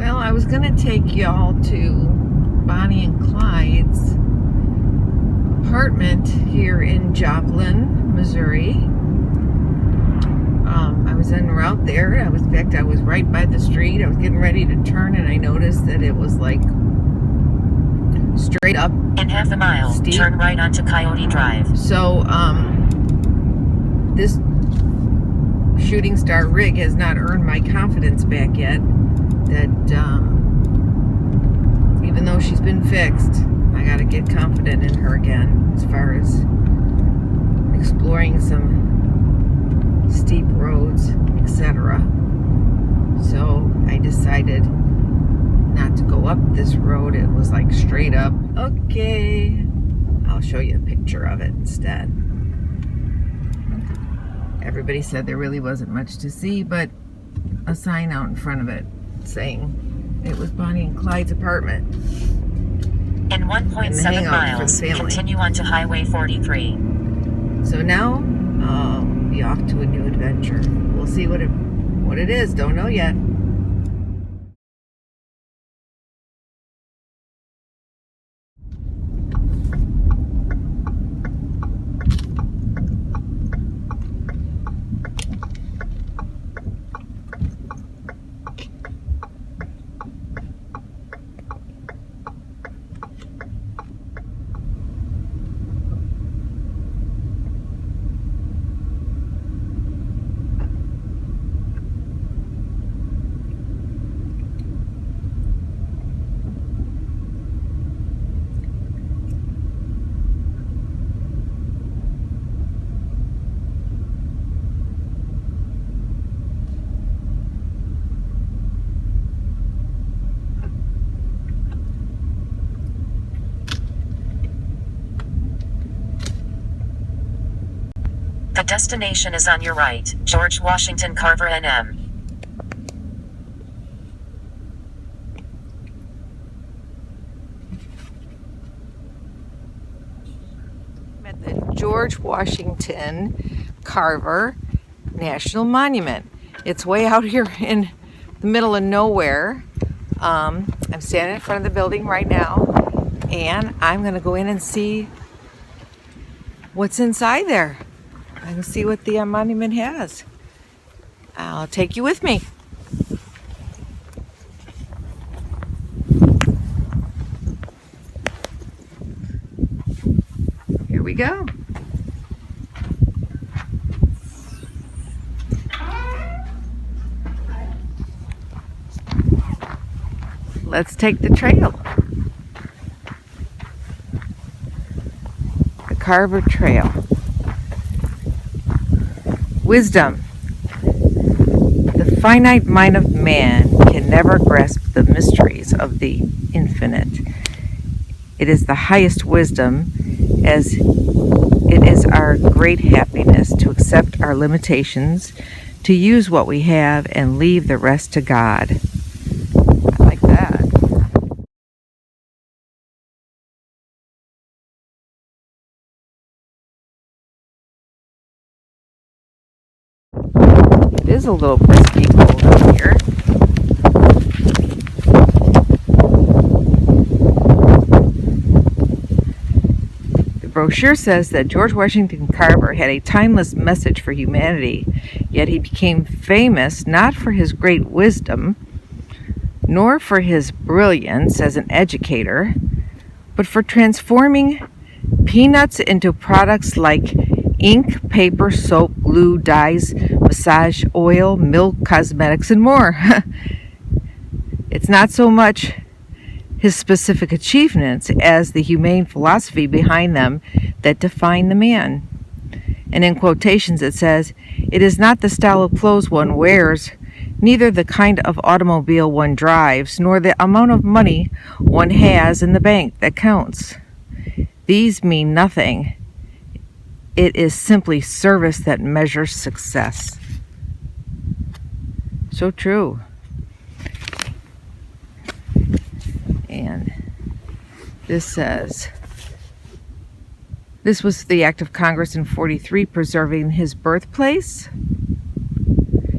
Well, I was going to take y'all to Bonnie and Clyde's apartment here in Joplin, Missouri. I was en route there. I was right by the street. I was getting ready to turn, and I noticed that it was like straight up. In half a mile, steep. Turn right onto Coyote Drive. So, this shooting star rig has not earned my confidence back yet. That even though she's been fixed, I gotta get confident in her again as far as exploring some steep roads, etc. So I decided not to go up this road. It was like straight up. Okay, I'll show you a picture of it instead. Everybody said there really wasn't much to see, but a sign out in front of it saying it was Bonnie and Clyde's apartment. In 1.7 miles, continue onto Highway 43. So now I'll be off to a new adventure. We'll see what it is. Don't know yet. The destination is on your right, George Washington Carver NM. I'm at the George Washington Carver National Monument. It's way out here in the middle of nowhere. I'm standing in front of the building right now, and I'm going to go in and see what's inside there. I can see what the monument has. I'll take you with me. Here we go. Let's take the trail. The Carver Trail. Wisdom. The finite mind of man can never grasp the mysteries of the infinite. It is the highest wisdom, as it is our great happiness to accept our limitations, to use what we have, and leave the rest to God. I like that. It is a little frisky cold out here. The brochure says that George Washington Carver had a timeless message for humanity, yet he became famous not for his great wisdom, nor for his brilliance as an educator, but for transforming peanuts into products like ink, paper, soap, glue, dyes, massage oil, milk, cosmetics, and more. It's not so much his specific achievements as the humane philosophy behind them that define the man. And in quotations it says, "It is not the style of clothes one wears, neither the kind of automobile one drives, nor the amount of money one has in the bank that counts. These mean nothing. It is simply service that measures success." So true. And this says, this was the act of Congress in 43 preserving his birthplace.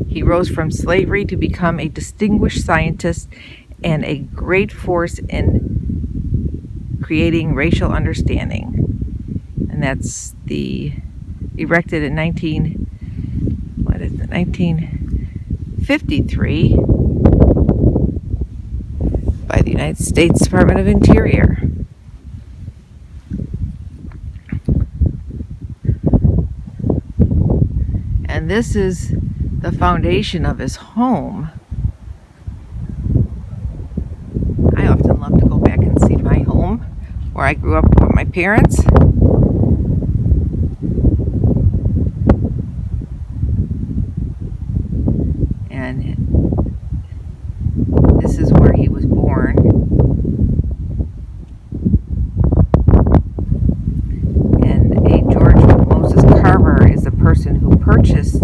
He rose from slavery to become a distinguished scientist and a great force in creating racial understanding. And that's erected in 1953 by the United States Department of Interior. And this is the foundation of his home. I often love to go back and see my home where I grew up with my parents. And this is where he was born. And a George Moses Carver is the person who purchased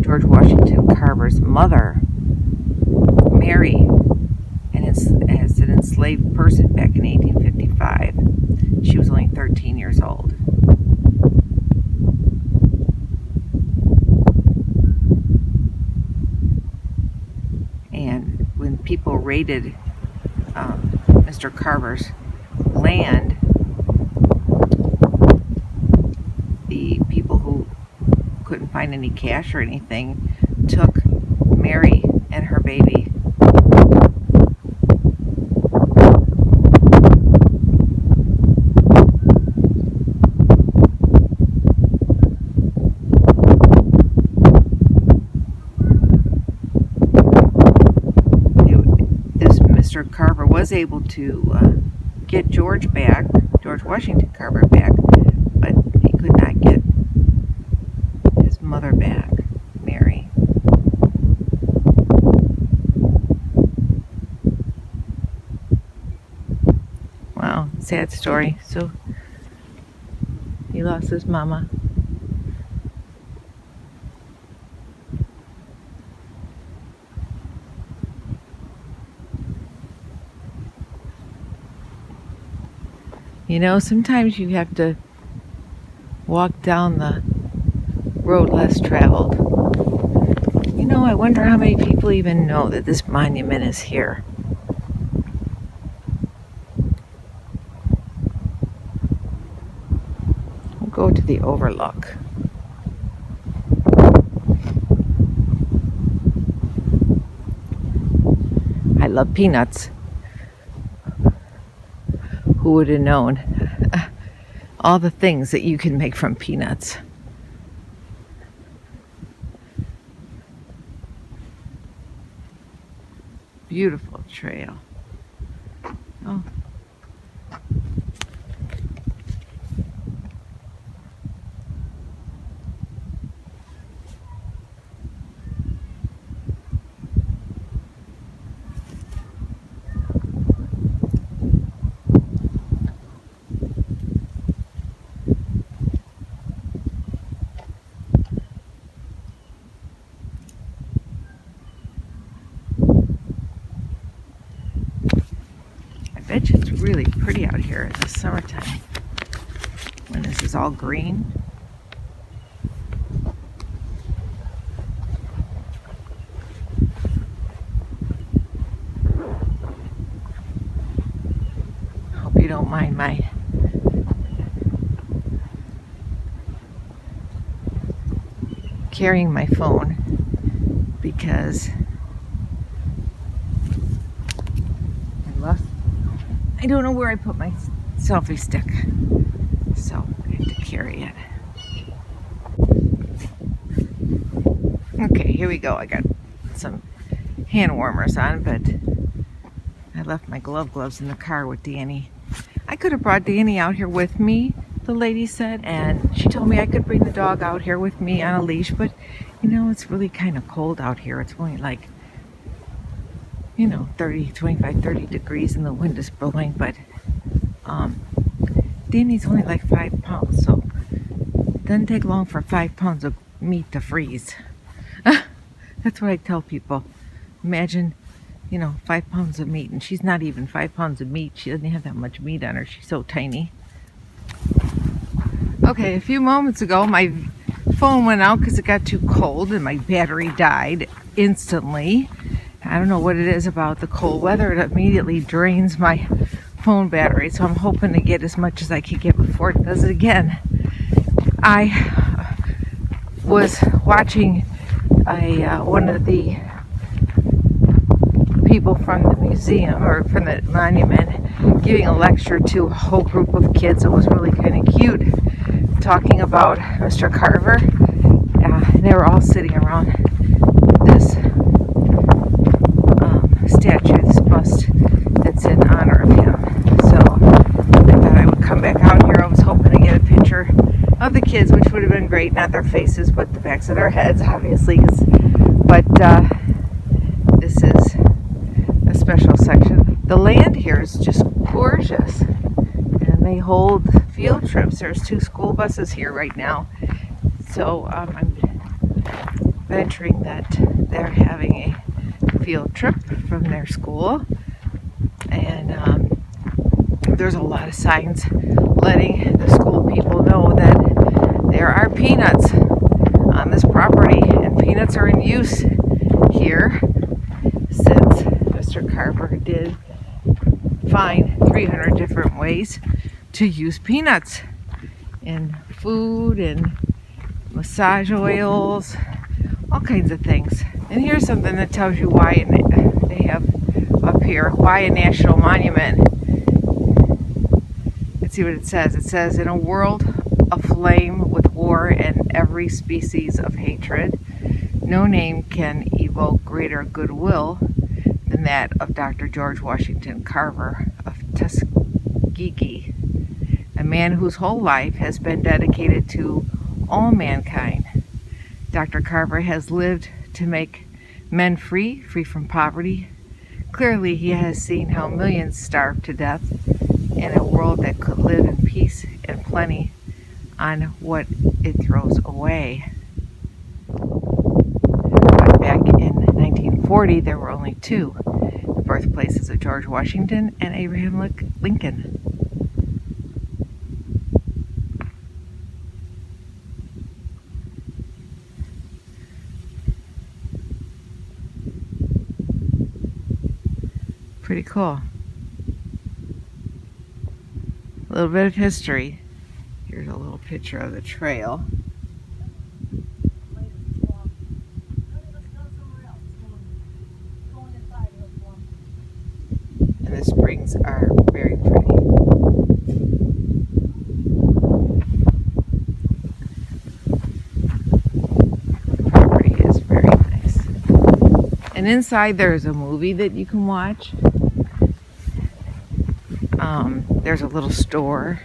George Washington Carver's mother, Mary, and as an enslaved person back in 1855. She was only 13 years old. And when people raided Mr. Carver's land, the people who couldn't find any cash or anything took Mary and her baby. Mr. Carver was able to get George Washington Carver back, but he could not get his mother back, Mary. Wow, sad story. So he lost his mama. You know, sometimes you have to walk down the road less traveled. You know, I wonder how many people even know that this monument is here. We'll go to the overlook. I love peanuts. Who would have known all the things that you can make from peanuts? Beautiful trail. Oh. I bet you it's really pretty out here in the summertime when this is all green. Hope you don't mind my carrying my phone because I don't know where I put my selfie stick, so I have to carry it. Okay, here we go. I got some hand warmers on, but I left my gloves in the car with Danny. I could have brought Danny out here with me, the lady said, and she told me I could bring the dog out here with me on a leash, but you know, it's really kind of cold out here. It's only like, you know, 25, 30 degrees and the wind is blowing, but Danny's only like 5 pounds, so it doesn't take long for 5 pounds of meat to freeze. That's what I tell people. Imagine, you know, 5 pounds of meat, and she's not even 5 pounds of meat. She doesn't have that much meat on her. She's so tiny. Okay, a few moments ago, my phone went out because it got too cold and my battery died instantly. I don't know what it is about the cold weather. It immediately drains my phone battery, so I'm hoping to get as much as I can get before it does it again. I was watching one of the people from the museum, or from the monument, giving a lecture to a whole group of kids. It was really kind of cute, talking about Mr. Carver. They were all sitting around this statue, this bust that's in honor of him. So I thought I would come back out here. I was hoping to get a picture of the kids, which would have been great. Not their faces, but the backs of their heads, obviously. But this is a special section. The land here is just gorgeous, and they hold field trips. There's 2 school buses here right now. So I'm venturing that they're having a field trip from their school, and there's a lot of signs letting the school people know that there are peanuts on this property, and peanuts are in use here since Mr. Carver did find 300 different ways to use peanuts in food and massage oils, all kinds of things. And here's something that tells you why they have up here, why a national monument. Let's see what it says. It says, in a world aflame with war and every species of hatred, no name can evoke greater goodwill than that of Dr. George Washington Carver of Tuskegee, a man whose whole life has been dedicated to all mankind. Dr. Carver has lived to make men free from poverty. Clearly, he has seen how millions starve to death in a world that could live in peace and plenty on what it throws away. But back in 1940, there were only 2, the birthplaces of George Washington and Abraham Lincoln. Pretty cool. A little bit of history. Here's a little picture of the trail. And the springs are very pretty. The property is very nice. And inside there's a movie that you can watch. There's a little store